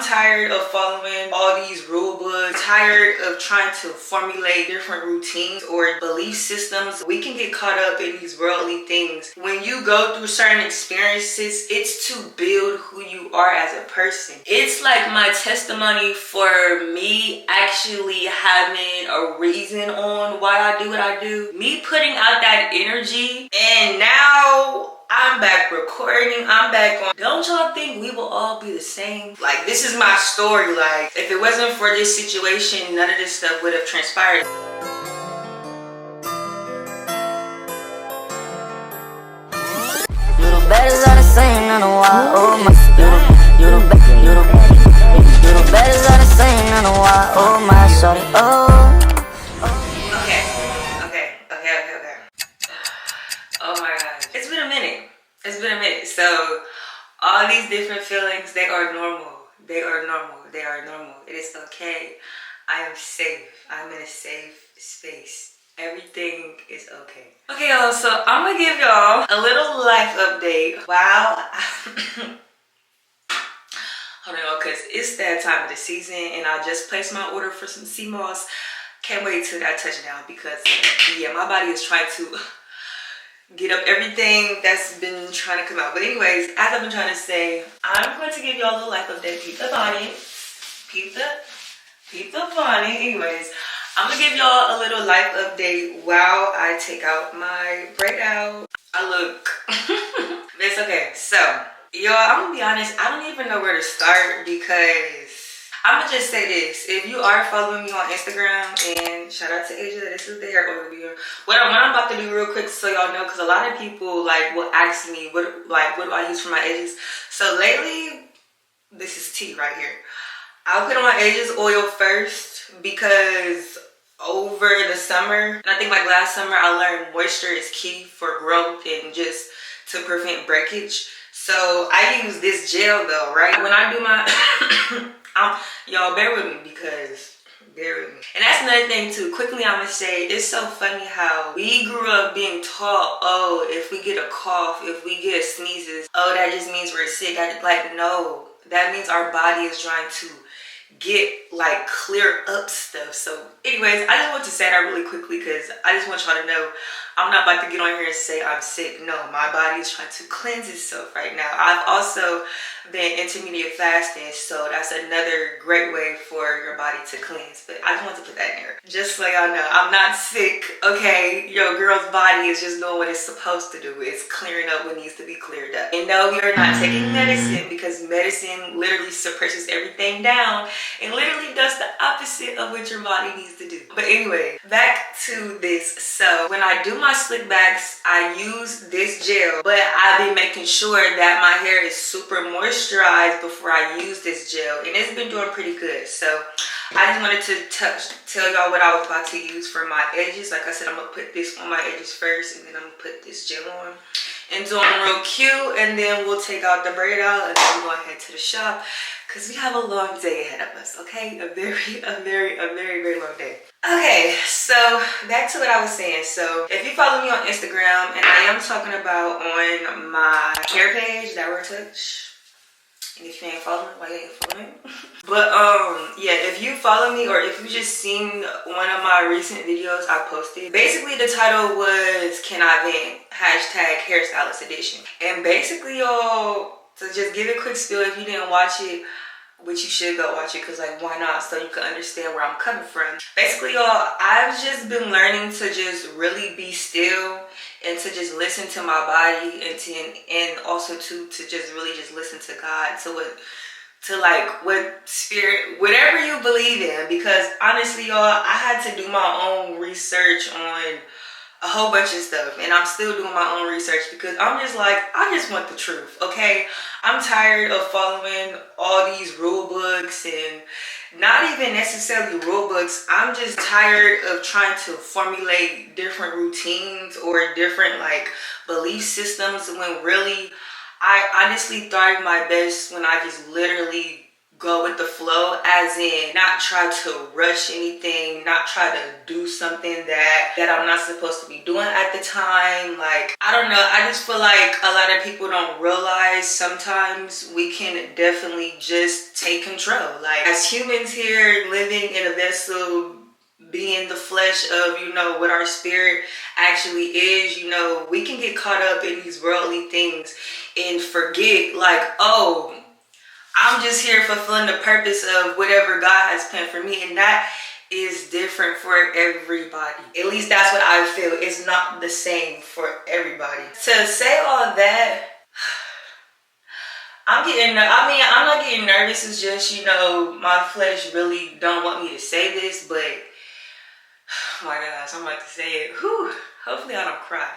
tired of following all these rule books, tired of trying to formulate different routines or belief systems. We can get caught up in these worldly things. When you go through certain experiences, it's to build who you are as a person. It's like my testimony for me actually having a reason on why I do what I do. Me putting out that energy, and now I'm back recording, I'm back on. Don't y'all think we will all be the same? Like, this is my story. Like, if it wasn't for this situation, none of this stuff would have transpired. You the baddest of the same, I know why. Oh my, you the baddest of the same, I know why. Oh my, shorty, oh. Okay. Oh my gosh, it's been a minute. So all these different feelings, they are normal. They are normal. It is okay. I am safe. I'm in a safe space. Everything is okay. Okay, y'all, so I'm gonna give y'all a little life update. Wow. Hold on, because it's that time of the season, and I just placed my order for some sea moss. Can't wait till that touchdown, because yeah, my body is trying to get up everything that's been trying to come out. But anyways, as I've been trying to say, I'm going to give y'all a little life update. Peep the bonnet. Peep the bonnet. Anyways, I'm gonna give y'all a little life update while I take out my braid out. I look it's okay. So y'all, I'm gonna be honest, I don't even know where to start, because I'm gonna just say this. If you are following me on Instagram, and shout out to Asia, this is the hair overview. What I'm about to do real quick, so y'all know, because a lot of people like will ask me what do I use for my edges. So lately, this is tea right here. I'll put on my edges oil first, because over the summer, and I think like last summer, I learned moisture is key for growth and just to prevent breakage. So I use this gel though, right? When I do my y'all bear with me, because bear with me. And that's another thing too. Quickly, I'm gonna say, it's so funny how we grew up being taught, oh, if we get a cough, if we get sneezes, oh, that just means we're sick. Like, no, that means our body is trying to get like clear up stuff. So anyways, I just want to say that really quickly, because I just want y'all to know I'm not about to get on here and say I'm sick. No, my body is trying to cleanse itself right now. I've also been intermediate fasting, so that's another great way for your body to cleanse. But I just want to put that in there, just so y'all know I'm not sick. Okay, your girl's body is just doing what it's supposed to do. It's clearing up what needs to be cleared up. And no, you're not taking medicine, because medicine literally suppresses everything down and literally does the opposite of what your body needs to do. But anyway, back to this. So when I do my slick backs, I use this gel, but I've been making sure that my hair is super moisturized before I use this gel, and it's been doing pretty good. So I just wanted to tell y'all what I was about to use for my edges. Like I said, I'm gonna put this on my edges first, and then I'm gonna put this gel on and do them real cute, and then we'll take out the braid out, and then we'll go ahead to the shop, because we have a long day ahead of us. Okay, a very long day. Okay, so back to what I was saying. So if you follow me on Instagram, and I am talking about on my hair page, That Word Touch. And if you ain't following, why you ain't following? But yeah, if you follow me, or if you just seen one of my recent videos I posted, basically the title was "Can I Vent?" #hairstylist edition. And basically, y'all, to just give it a quick spiel, if you didn't watch it, which you should go watch it, because like, why not, so you can understand where I'm coming from. Basically, y'all, I've just been learning to just really be still, and to just listen to my body, and also to just really just listen to God, to like what spirit, whatever you believe in. Because honestly, y'all, I had to do my own research on a whole bunch of stuff, and I'm still doing my own research, because I'm just like, I just want the truth. Okay, I'm tired of following all these rule books, and not even necessarily rule books. I'm just tired of trying to formulate different routines or different like belief systems, when really I honestly thrive my best when I just literally go with the flow flow, as in not try to rush anything, not try to do something that I'm not supposed to be doing at the time. Like, I don't know, I just feel like a lot of people don't realize sometimes we can definitely just take control. Like, as humans here living in a vessel, being the flesh of, you know, what our spirit actually is, you know, we can get caught up in these worldly things and forget, like, oh, I'm just here fulfilling the purpose of whatever God has planned for me. And that is different for everybody. At least that's what I feel. It's not the same for everybody. To say all that, I'm not getting nervous. It's just, you know, my flesh really don't want me to say this, but oh my gosh, I'm about to say it. Whew, hopefully I don't cry.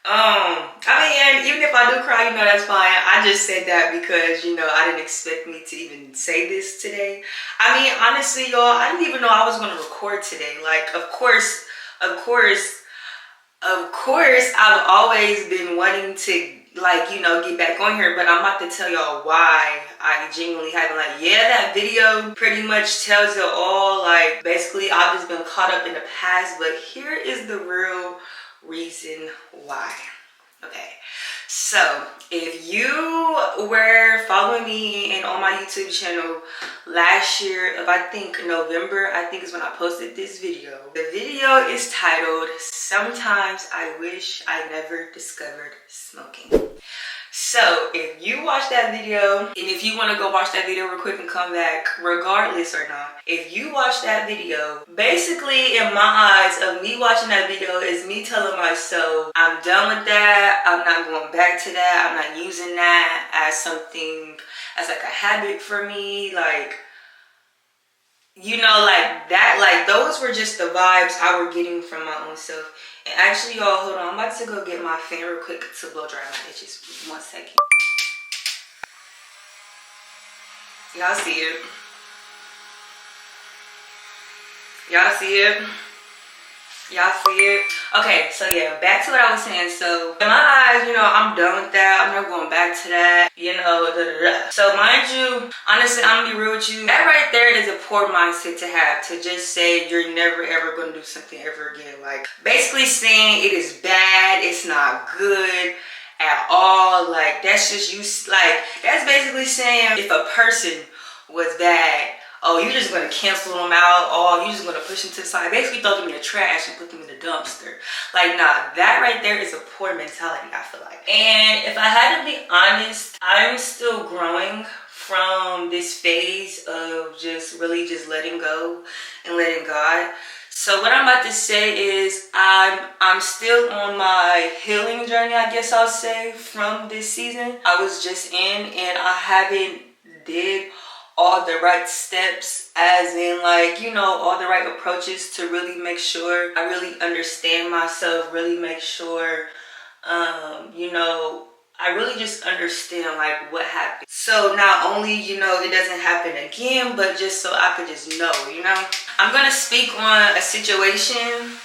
And even if I do cry, you know, that's fine. I just said that because, you know, I didn't expect me to even say this today. I mean, honestly, y'all, I didn't even know I was going to record today. Like, of course, I've always been wanting to, like, you know, get back on here, but I'm about to tell y'all why I genuinely haven't. Like, yeah, that video pretty much tells you all. Like, basically, I've just been caught up in the past, but here is the real reason why. Okay, so if you were following me and on my YouTube channel last year, of I think November, I think is when I posted this video. The video is titled, "Sometimes I Wish I Never Discovered Smoking." So if you watch that video, and if you want to go watch that video real quick and come back, regardless or not, if you watch that video, basically in my eyes of me watching that video is me telling myself, I'm done with that. I'm not going back to that. I'm not using that as something, as like a habit for me. Like, you know, like that, like those were just the vibes I were getting from my own self. And actually, y'all, hold on, I'm about to go get my fan real quick to blow dry my itches. 1 second. Y'all see it? Y'all see it? Y'all see it? Okay, so yeah, back to what I was saying. So in my eyes, you know, I'm done with that. I'm not going back to that, you know, So mind you, honestly, I'm gonna be real with you. That right there is a poor mindset to have, to just say you're never ever gonna do something ever again. Like, basically saying it is bad, it's not good at all. Like, that's just you, like, that's basically saying if a person was bad, oh, you're just going to cancel them out. Oh, you're just going to push them to the side. Basically throw them in the trash and put them in the dumpster. Like, nah, that right there is a poor mentality, I feel like. And if I had to be honest, I'm still growing from this phase of just really just letting go and letting God. So what I'm about to say is I'm still on my healing journey, I guess I'll say, from this season I was just in, and I haven't did all the right steps, as in, like, you know, all the right approaches to really make sure I really understand myself, really make sure, you know, I really just understand, like, what happened. So not only, you know, it doesn't happen again, but just so I could just know, you know. I'm gonna speak on a situation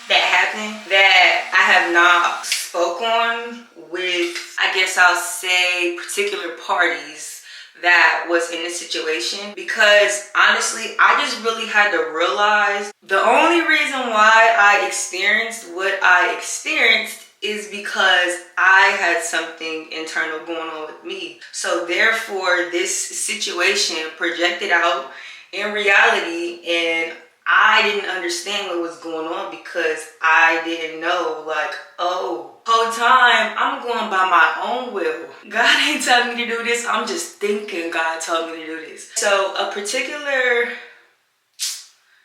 that happened that I have not spoke on with, I guess I'll say, particular parties that was in this situation, because honestly I just really had to realize the only reason why I experienced what I experienced is because I had something internal going on with me. So therefore this situation projected out in reality, and I didn't understand what was going on because I didn't know, like, oh, whole time I'm going by my own will. God ain't telling me to do this. I'm just thinking God told me to do this. So a particular,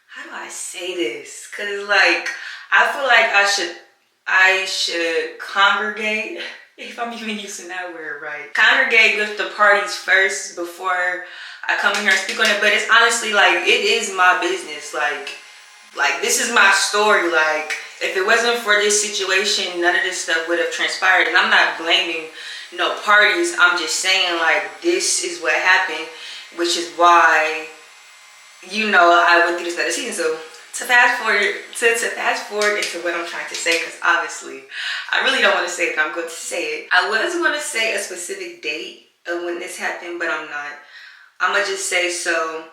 how do I say this? Cause like, I feel like I should congregate, if I'm even using that word right. Congregate with the parties first before I come in here and speak on it. But it's honestly like, it is my business. Like this is my story. Like, if it wasn't for this situation, none of this stuff would have transpired. And I'm not blaming no parties. I'm just saying, like, this is what happened, which is why, you know, I went through this other season. So to fast forward into what I'm trying to say, because obviously I really don't want to say it, but I'm going to say it. I was going to say a specific date of when this happened, but I'm not. I'm gonna just say, so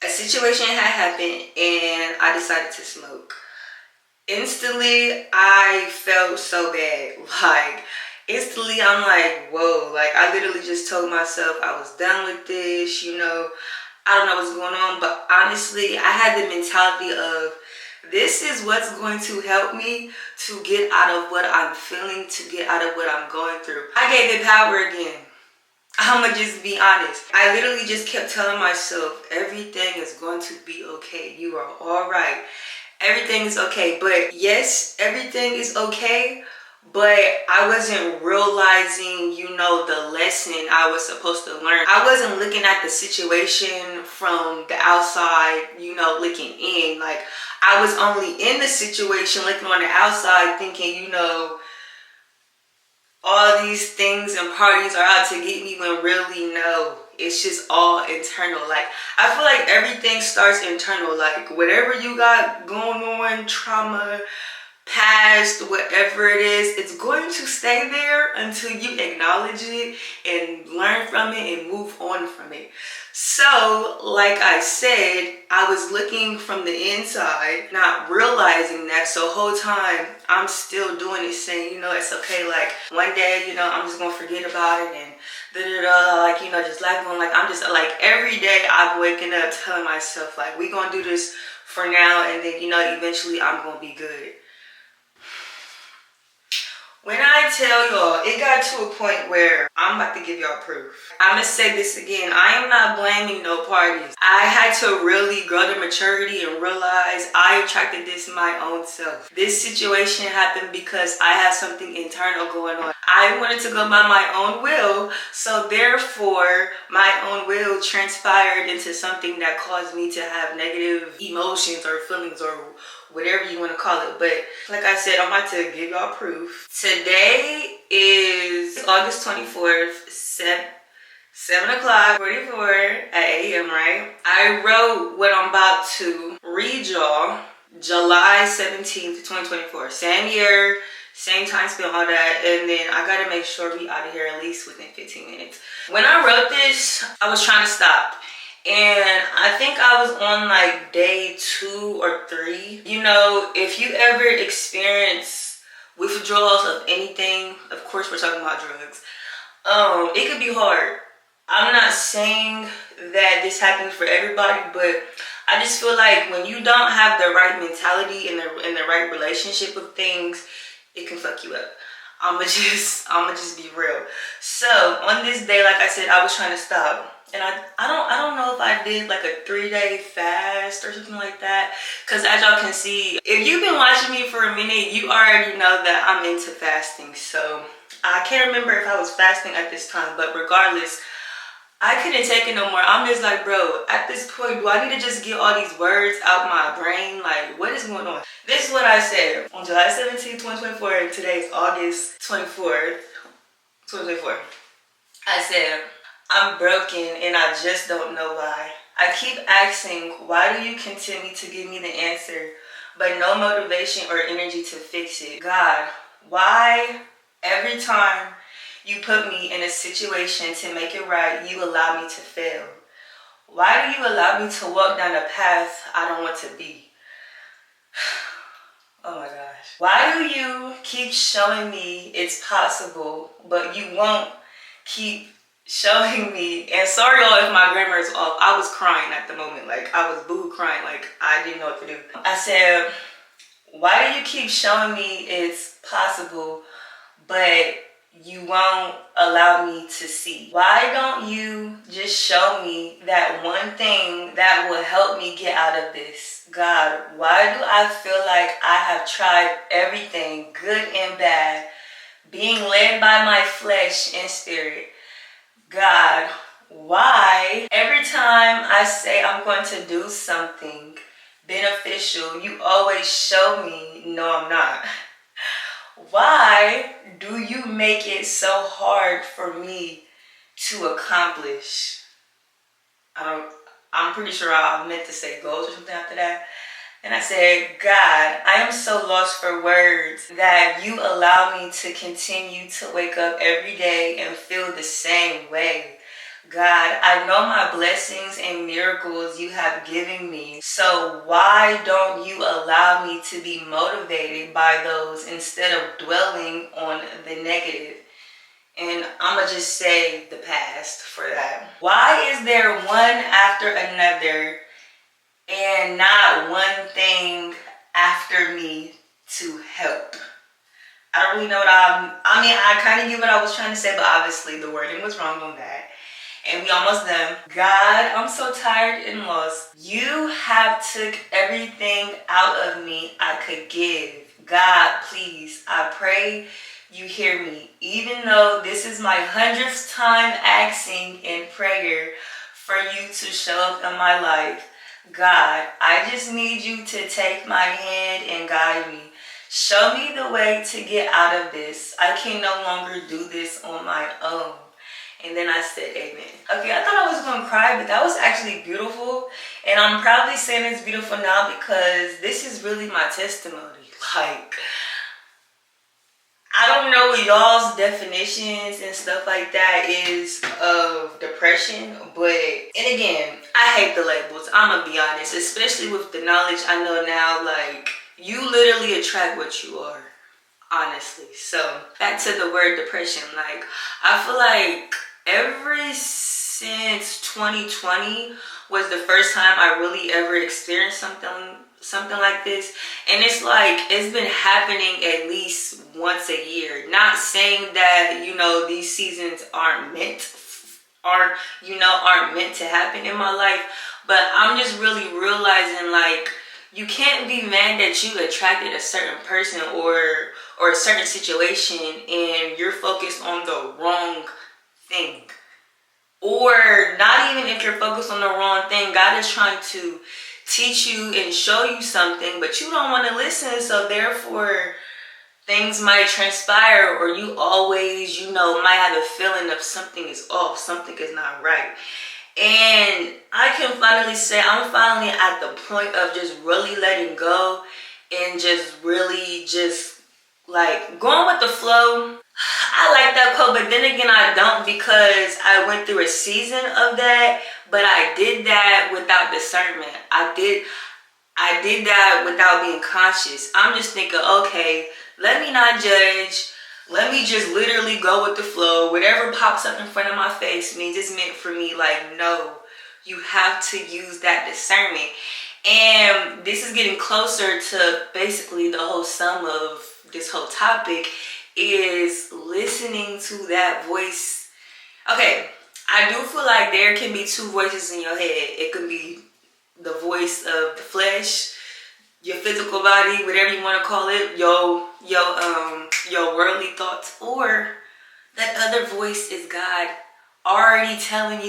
A situation had happened and I decided to smoke. Instantly, I felt so bad. Like, instantly, I'm like, whoa. Like, I literally just told myself I was done with this, you know. I don't know what's going on, but honestly, I had the mentality of this is what's going to help me to get out of what I'm feeling, to get out of what I'm going through. I gave it power again. I'ma just be honest. I literally just kept telling myself everything is going to be okay. You are all right. Everything is okay. But yes, everything is okay. But I wasn't realizing, you know, the lesson I was supposed to learn. I wasn't looking at the situation from the outside, you know, looking in. Like, I was only in the situation looking on the outside thinking, you know, all these things and parties are out to get me, when really no, it's just all internal. Like, I feel like everything starts internal. Like, whatever you got going on, trauma, past, whatever it is, it's going to stay there until you acknowledge it and learn from it and move on from it. So, like I said, I was looking from the inside, not realizing that. So whole time I'm still doing it, saying, you know, it's okay. Like, one day, you know, I'm just gonna forget about it and like, you know, just life going. Like, I'm just like, every day I'm waking up telling myself, like, we gonna do this for now, and then, you know, eventually I'm gonna be good. When I tell y'all, it got to a point where I'm about to give y'all proof. I'm gonna say this again. I am not blaming no parties. I had to really grow to maturity and realize I attracted this my own self. This situation happened because I had something internal going on. I wanted to go by my own will, so therefore my own will transpired into something that caused me to have negative emotions or feelings or whatever you want to call it. But like I said, I'm about to give y'all proof. Today is August 24th, 7 o'clock 44 a.m., right? I wrote what I'm about to read y'all July 17th, 2024. Same year, same time spent, all that. And then I gotta make sure we out of here at least within 15 minutes. When I wrote this, I was trying to stop. And I think I was on like day 2 or 3. You know, if you ever experience withdrawals of anything, of course we're talking about drugs, it could be hard. I'm not saying that this happens for everybody, but I just feel like when you don't have the right mentality and the right relationship with things, it can fuck you up. I'ma just be real. So on this day, like I said, I was trying to stop. And I don't know if I did like a 3-day fast or something like that. Because as y'all can see, if you've been watching me for a minute, you already know that I'm into fasting. So I can't remember if I was fasting at this time, but regardless, I couldn't take it no more. I'm just like, bro, at this point, do I need to just get all these words out my brain? Like, what is going on? This is what I said on July 17th, 2024, and today's August 24th, 2024. I said, I'm broken and I just don't know why. I keep asking, why do you continue to give me the answer, but no motivation or energy to fix it? God, why every time you put me in a situation to make it right, you allow me to fail? Why do you allow me to walk down a path I don't want to be? Oh my gosh. Why do you keep showing me it's possible, but you won't keep showing me? And sorry y'all if my grammar is off. I was crying at the moment. Like, I was boo crying. Like, I didn't know what to do. I said, why do you keep showing me it's possible, but you won't allow me to see? Why don't you just show me that one thing that will help me get out of this? God, why do I feel like I have tried everything, good and bad, being led by my flesh and spirit? God, why every time I say I'm going to do something beneficial, you always show me, no, I'm not? Why do you make it so hard for me to accomplish? I'm pretty sure I meant to say goals or something after that. And I said, God, I am so lost for words that you allow me to continue to wake up every day and feel the same way. God, I know my blessings and miracles you have given me. So why don't you allow me to be motivated by those instead of dwelling on the negative? And I'm going to just say the past for that. Why is there one after another and not one thing after me to help? I don't really know what I kind of get what I was trying to say, but obviously the wording was wrong on that. And we almost done. God, I'm so tired and lost. You have took everything out of me I could give. God, please, I pray you hear me. Even though this is my 100th time asking in prayer for you to show up in my life. God, I just need you to take my hand and guide me. Show me the way to get out of this. I can no longer do this on my own. And then I said, amen. Okay, I thought I was going to cry, but that was actually beautiful. And I'm proudly saying it's beautiful now because this is really my testimony. Like, I don't know what y'all's definitions and stuff like that is of depression, but, and again, I hate the labels. I'm going to be honest, especially with the knowledge I know now, like, you literally attract what you are, honestly. So, back to the word depression. Like, I feel like ever since 2020 was the first time I really ever experienced something like this. And it's like, it's been happening at least once a year. Not saying that, you know, these seasons aren't meant to happen in my life, but I'm just really realizing, like, you can't be mad that you attracted a certain person or a certain situation and you're focused on the wrong thing. Or not even if you're focused on the wrong thing, God is trying to teach you and show you something, but you don't want to listen, so therefore things might transpire, or you always, you know, might have a feeling of something is off, something is not right. And I can finally say I'm finally at the point of just really letting go and just really just like going with the flow. I like that quote, but then again I don't, because I went through a season of that, but I did that without discernment. I did that without being conscious. I'm just thinking, okay, let me not judge. Let me just literally go with the flow. Whatever pops up in front of my face means it's meant for me. Like, no, you have to use that discernment. And this is getting closer to basically the whole sum of this whole topic is listening to that voice. Okay, I do feel like there can be two voices in your head. It can be the voice of the flesh, your physical body, whatever you want to call it, your worldly thoughts, or that other voice is God already told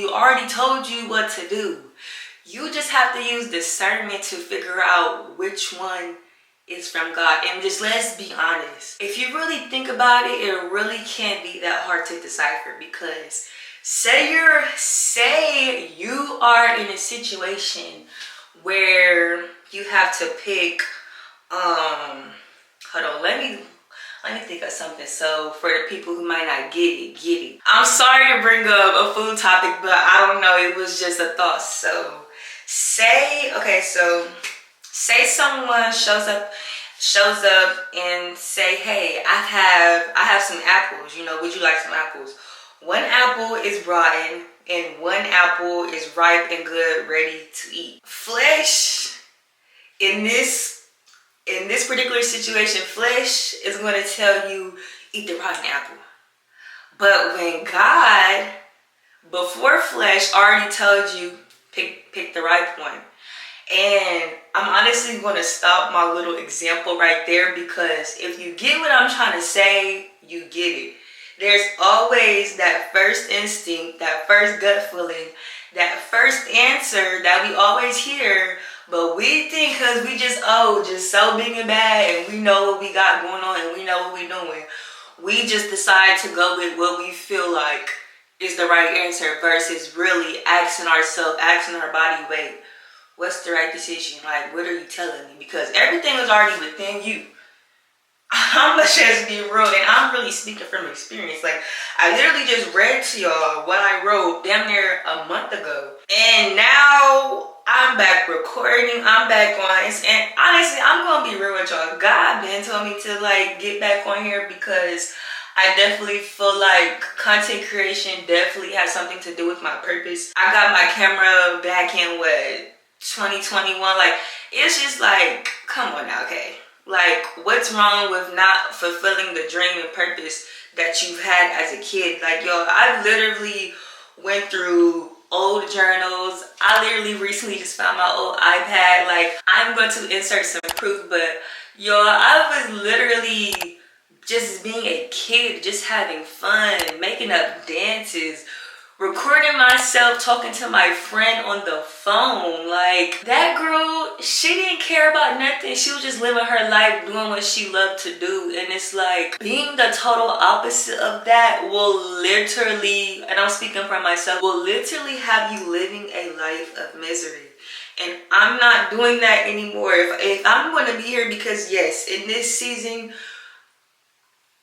you what to do. You just have to use discernment to figure out which one is from God. And just let's be honest, if you really think about it, it really can't be that hard to decipher, because say you are in a situation where you have to pick hold on, let me think of something. So for the people who might not get it. I'm sorry to bring up a food topic, but I don't know, it was just a thought. So say someone shows up and say, hey, I have some apples, you know, would you like some apples? One apple is rotten and one apple is ripe and good, ready to eat. Flesh, in this particular situation, flesh is going to tell you eat the rotten apple. But when God, before flesh, already told you pick the ripe one. And I'm honestly going to stop my little example right there, because if you get what I'm trying to say, you get it. There's always that first instinct, that first gut feeling, that first answer that we always hear, but we think because we just so big and bad and we know what we got going on and we know what we're doing, we just decide to go with what we feel like is the right answer, versus really asking our body, wait, what's the right decision? Like, what are you telling me? Because everything is already within you. I'm gonna just be real, and I'm really speaking from experience. Like, I literally just read to y'all what I wrote damn near a month ago, and now I'm back recording. I'm back on, and honestly, I'm gonna be real with y'all. God been told me to like get back on here because I definitely feel like content creation definitely has something to do with my purpose. I got my camera back in what 2021. Like, it's just like, come on now, okay. Like, what's wrong with not fulfilling the dream and purpose that you've had as a kid? Like, yo, I literally went through old journals. I literally recently just found my old iPad. Like, I'm going to insert some proof, but yo, I was literally just being a kid, just having fun, making up dances, recording myself talking to my friend on the phone. Like, that girl, she didn't care about nothing. She was just living her life, doing what she loved to do. And it's like, being the total opposite of that will literally, and I'm speaking for myself, will literally have you living a life of misery. And I'm not doing that anymore. If I'm going to be here, because yes, in this season,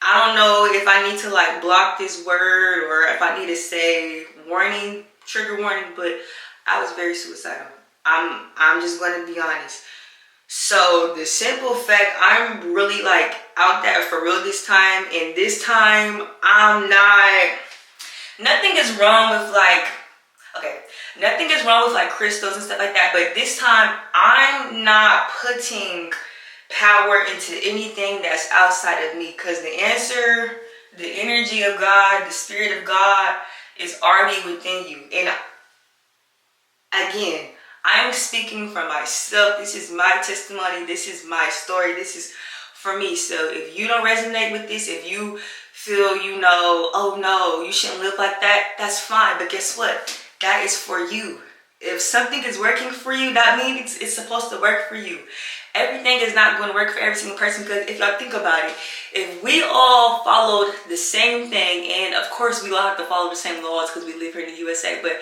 I don't know if I need to like block this word or if I need to say warning, trigger warning, but I was very suicidal. I'm just going to be honest. So the simple fact, I'm really like out there for real this time, and this time I'm not, nothing is wrong with like, okay, nothing is wrong with like crystals and stuff like that, but this time I'm not putting power into anything that's outside of me, because the answer, the energy of God, the spirit of God is already within you. And again, I'm speaking for myself. This is my testimony. This is my story. This is for me. So if you don't resonate with this, if you feel, you know, oh no, you shouldn't live like that, that's fine. But guess what? That is for you. If something is working for you, that means it's supposed to work for you. Everything is not going to work for every single person, because if y'all think about it, if we all followed the same thing, and of course we all have to follow the same laws because we live here in the USA, but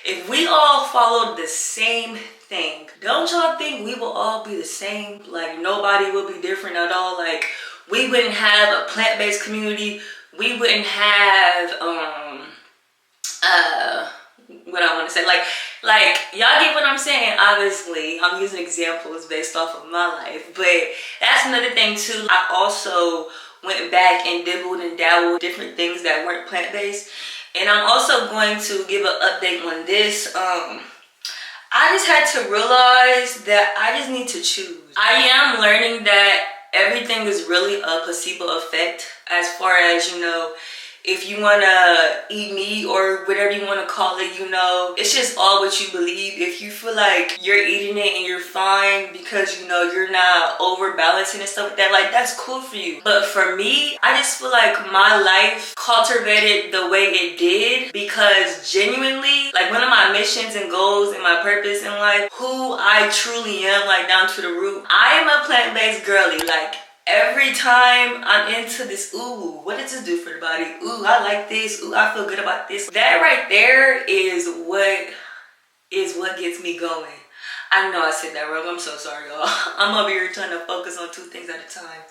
if we all followed the same thing, don't y'all think we will all be the same? Like, nobody will be different at all. Like, we wouldn't have a plant-based community. We wouldn't have what I want to say, like y'all get what I'm saying. Obviously I'm using examples based off of my life, but that's another thing too. I also went back and dibbled and dabbled different things that weren't plant-based, and I'm also going to give an update on this. I just had to realize that I just need to choose. I am learning that everything is really a placebo effect, as far as, you know, if you want to eat meat or whatever you want to call it, you know, it's just all what you believe. If you feel like you're eating it and you're fine because, you know, you're not overbalancing and stuff like that, like, that's cool for you. But for me, I just feel like my life cultivated the way it did because genuinely, like, one of my missions and goals and my purpose in life, who I truly am, like, down to the root, I am a plant-based girly. Like, every time I'm into this, ooh, what does this do for the body? Ooh, I like this. Ooh, I feel good about this. That right there is what gets me going. I know I said that wrong. I'm so sorry, y'all. I'm over here trying to focus on two things at a time.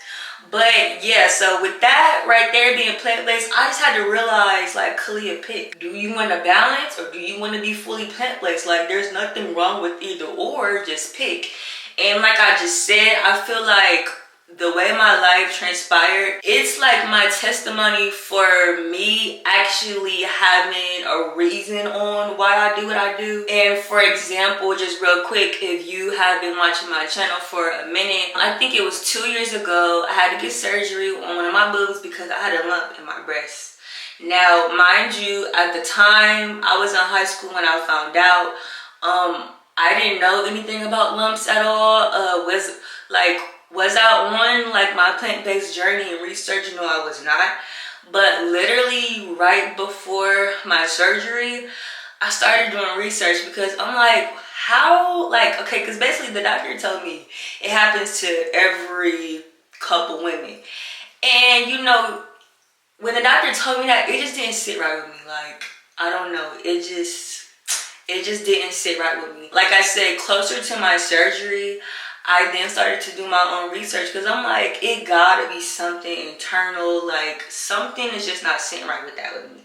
But yeah, so with that right there being plant-based, I just had to realize, like, Kalia, pick. Do you want to balance or do you want to be fully plant-based? Like, there's nothing wrong with either or, just pick. And like I just said, I feel like the way my life transpired, it's like my testimony for me actually having a reason on why I do what I do. And for example, just real quick, if you have been watching my channel for a minute, I think it was 2 years ago, I had to get surgery on one of my boobs because I had a lump in my breast. Now, mind you, at the time I was in high school when I found out, I didn't know anything about lumps at all. Was I on like my plant-based journey and research? No, I was not. But literally right before my surgery, I started doing research because I'm like, how, like, okay, because basically the doctor told me it happens to every couple women. And you know, when the doctor told me that, it just didn't sit right with me. Like, I don't know, it just didn't sit right with me. Like I said, closer to my surgery, I then started to do my own research because I'm like, it gotta be something internal, like something is just not sitting right with that with me.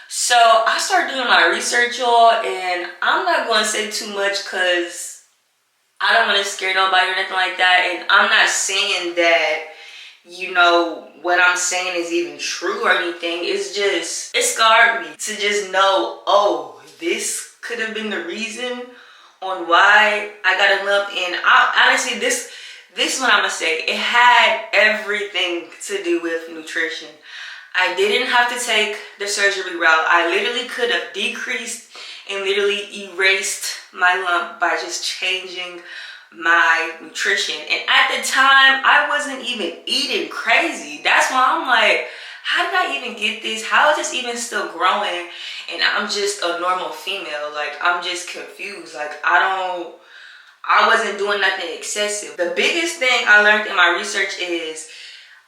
So I started doing my research, y'all, and I'm not going to say too much because I don't want to scare nobody or nothing like that. And I'm not saying that, you know, what I'm saying is even true or anything. It's just, it scarred me to just know, oh, this could have been the reason on why I got a lump. And honestly, this is what I'm going to say. It had everything to do with nutrition. I didn't have to take the surgery route. I literally could have decreased and literally erased my lump by just changing my nutrition. And at the time, I wasn't even eating crazy. That's why I'm like, how did I even get this? How is this even still growing? And I'm just a normal female. Like, I'm just confused. Like, I wasn't doing nothing excessive. The biggest thing I learned in my research is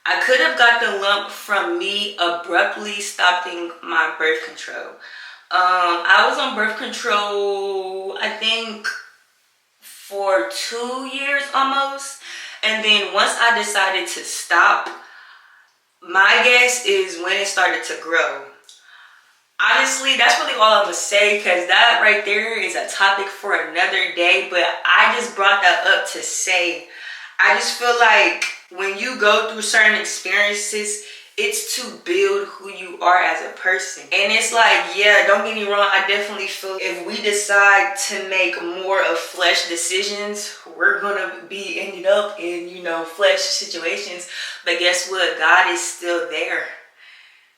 I could have got the lump from me abruptly stopping my birth control. I was on birth control, I think, for 2 years almost. And then once I decided to stop, my guess is when it started to grow. Honestly, that's really all I'm going to say, because that right there is a topic for another day. But I just brought that up to say, I just feel like when you go through certain experiences, it's to build who you are as a person. And it's like, yeah, don't get me wrong, I definitely feel if we decide to make more of flesh decisions, we're gonna be ended up in, you know, flesh situations. But guess what? God is still there.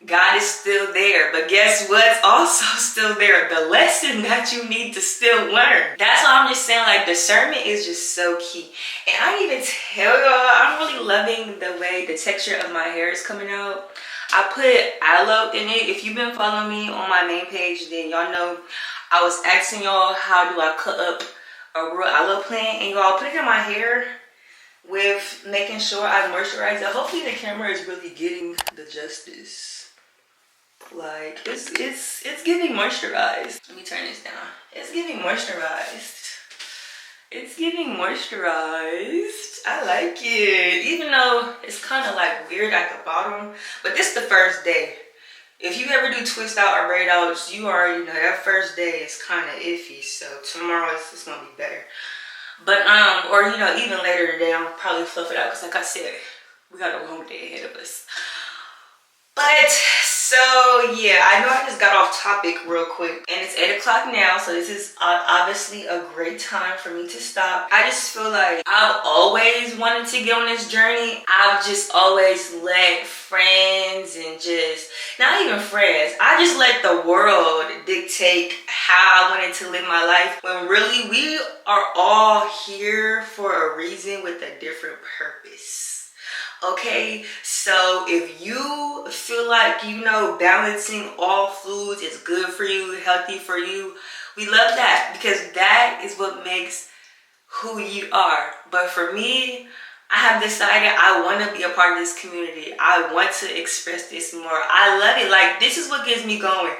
God is still there, but guess what's also still there? The lesson that you need to still learn. That's why I'm just saying, like, discernment is just so key. And I didn't even tell y'all, I'm really loving the way the texture of my hair is coming out. I put aloe in it. If you've been following me on my main page, then y'all know I was asking y'all how do I cut up a real aloe plant, and y'all put it in my hair with making sure I moisturize it. Hopefully the camera is really getting the justice. Like, it's giving moisturized. Let me turn this down. It's giving moisturized. It's giving moisturized. I like it. Even though it's kind of like weird at the bottom. But this is the first day. If you ever do twist out or braid outs, you already know that first day is kind of iffy. So tomorrow it's going to be better. But, or, you know, even later today, I'll probably fluff it out. Because like I said, we got a long day ahead of us. But, so yeah, I know I just got off topic real quick, and it's 8 o'clock now, so this is obviously a great time for me to stop. I just feel like I've always wanted to get on this journey. I've just always let friends and just, not even friends, I just let the world dictate how I wanted to live my life, when really we are all here for a reason with a different purpose. Okay, so if you feel like, you know, balancing all foods is good for you, healthy for you, we love that, because that is what makes who you are. But for me, I have decided I want to be a part of this community. I want to express this more. I love it. Like, this is what gets me going.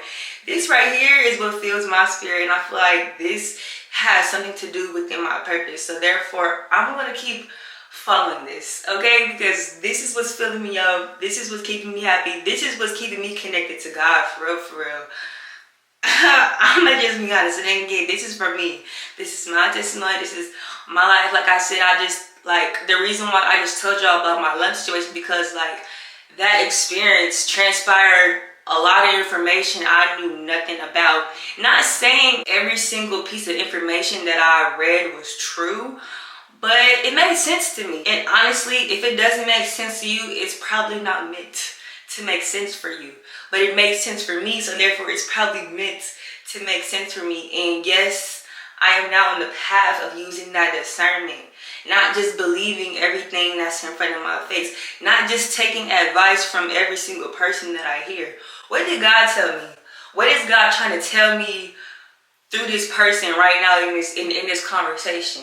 This right here is what fills my spirit, and I feel like this has something to do within my purpose. So therefore, I'm going to keep following this, okay? Because this is what's filling me up. This is what's keeping me happy. This is what's keeping me connected to God, for real, for real. I'm gonna just be honest, and then again, this is for me. This is my testimony. This is my life. Like I said, I just, like, the reason why I just told y'all about my lunch situation, because, like, that experience transpired a lot of information I knew nothing about. Not saying every single piece of information that I read was true, but it made sense to me. And honestly, if it doesn't make sense to you, it's probably not meant to make sense for you. But it made sense for me, so therefore it's probably meant to make sense for me. And yes, I am now on the path of using that discernment. Not just believing everything that's in front of my face. Not just taking advice from every single person that I hear. What did God tell me? What is God trying to tell me through this person right now in this conversation?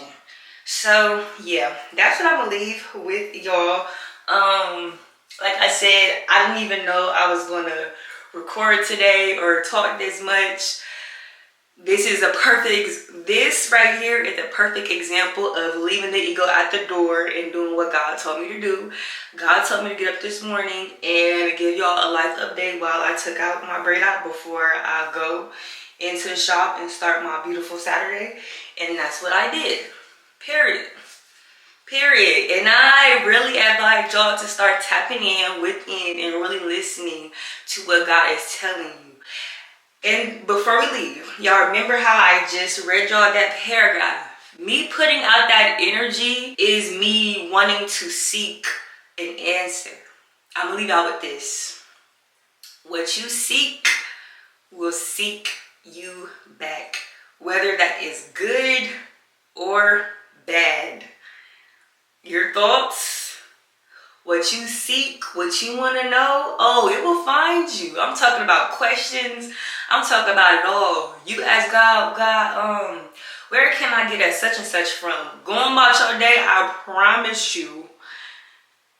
So yeah, that's what I'm gonna leave with y'all. Like I said, I didn't even know I was gonna record today or talk this much. This right here is a perfect example of leaving the ego at the door and doing what God told me to do. God told me to get up this morning and give y'all a life update while I took out my braid out before I go into the shop and start my beautiful Saturday. And that's what I did. Period. And I really advise y'all to start tapping in within and really listening to what God is telling you. And before we leave, y'all remember how I just read y'all that paragraph? Me putting out that energy is me wanting to seek an answer. I'm gonna leave y'all with this. What you seek will seek you back, whether that is good or bad. Your thoughts, what you seek, what you want to know, oh, it will find you. I'm talking about questions. I'm talking about it all. You ask God, where can I get at such and such from? Going about your day, I promise you,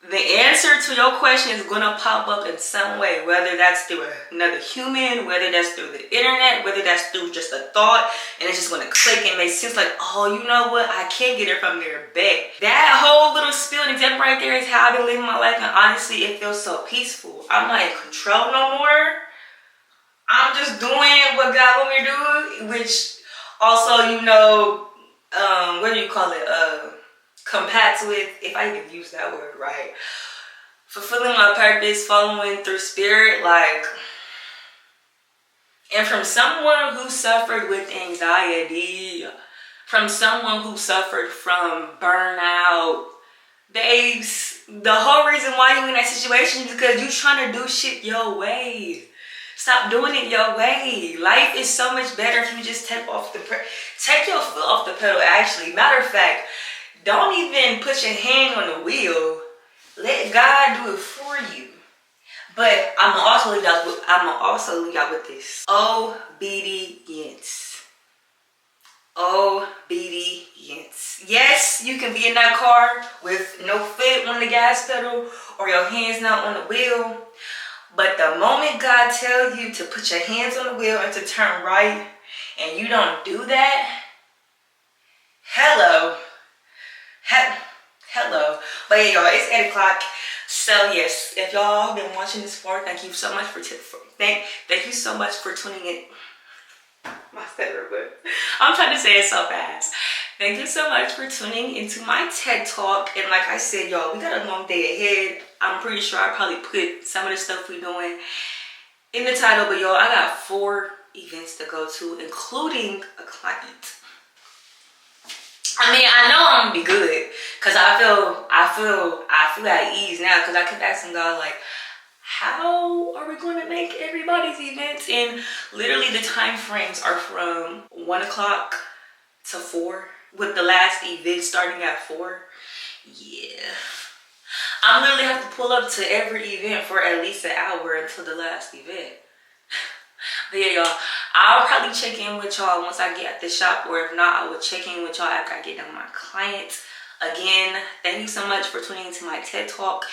the answer to your question is going to pop up in some way, whether that's through another human, whether that's through the internet, whether that's through just a thought, and it's just going to click and make sense like, oh, you know what? I can't get it from there back. That whole little spill and example right there is how I've been living my life, and honestly, it feels so peaceful. I'm not in control no more. I'm just doing what God want me to do, which also, you know, what do you call it? Compats with, if I even use that word right, fulfilling my purpose, following through spirit, like, and from someone who suffered with anxiety, from someone who suffered from burnout, babes, the whole reason why you're in that situation is because you're trying to do shit your way. Stop doing it your way. Life is so much better if you just take your foot off the pedal. Actually, matter of fact, don't even put your hand on the wheel. Let God do it for you. But I'm gonna also leave y'all with this. Obedience. Obedience. Yes, you can be in that car with no foot on the gas pedal or your hands not on the wheel. But the moment God tells you to put your hands on the wheel and to turn right, and you don't do that, hello. But yeah, y'all, it's 8 o'clock. So yes, if y'all have been watching this far, thank you so much for thank you so much for tuning in. My favorite, but I'm trying to say it so fast. Thank you so much for tuning into my TED Talk. And like I said, y'all, we got a long day ahead. I'm pretty sure I probably put some of the stuff we're doing in the title, but y'all, I got 4 events to go to, including a client. I mean, I know I'm gonna be good because I feel at ease now because I kept asking God, like, how are we going to make everybody's events? And literally the time frames are from 1 o'clock to 4, with the last event starting at 4. Yeah, I literally have to pull up to every event for at least an hour until the last event. But yeah, y'all, I'll probably check in with y'all once I get at the shop, or if not, I will check in with y'all after I get done with my clients. Again, thank you so much for tuning into my TED Talk.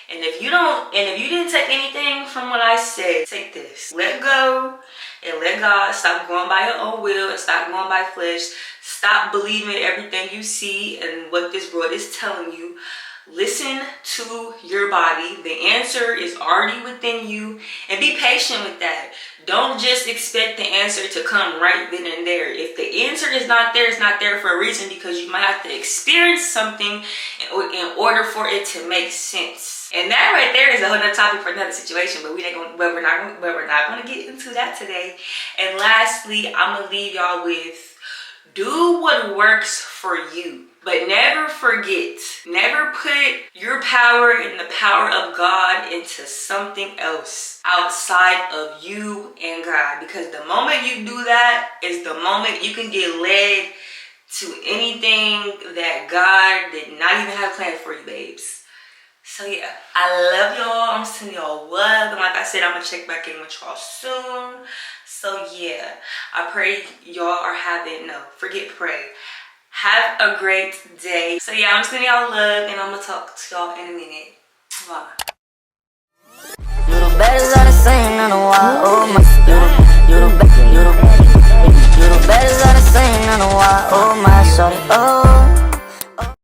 And if you didn't take anything from what I said, take this. Let go and let God. Stop going by your own will and stop going by flesh. Stop believing everything you see and what this world is telling you. Listen to your body. The answer is already within you, and be patient with that. Don't just expect the answer to come right then and there. If the answer is not there, it's not there for a reason, because you might have to experience something in order for it to make sense. And that right there is a whole other topic for another situation, but we're not going to get into that today. And lastly, I'm going to leave y'all with, do what works for you. But never forget, never put your power and the power of God into something else outside of you and God. Because the moment you do that is the moment you can get led to anything that God did not even have planned for you, babes. So yeah, I love y'all. I'm sending y'all love. And like I said, I'm going to check back in with y'all soon. So yeah, I pray y'all are pray. Have a great day. So yeah, I'm sending y'all love, and I'm gonna talk to y'all in a minute. Bye. Little better than the same, I know why.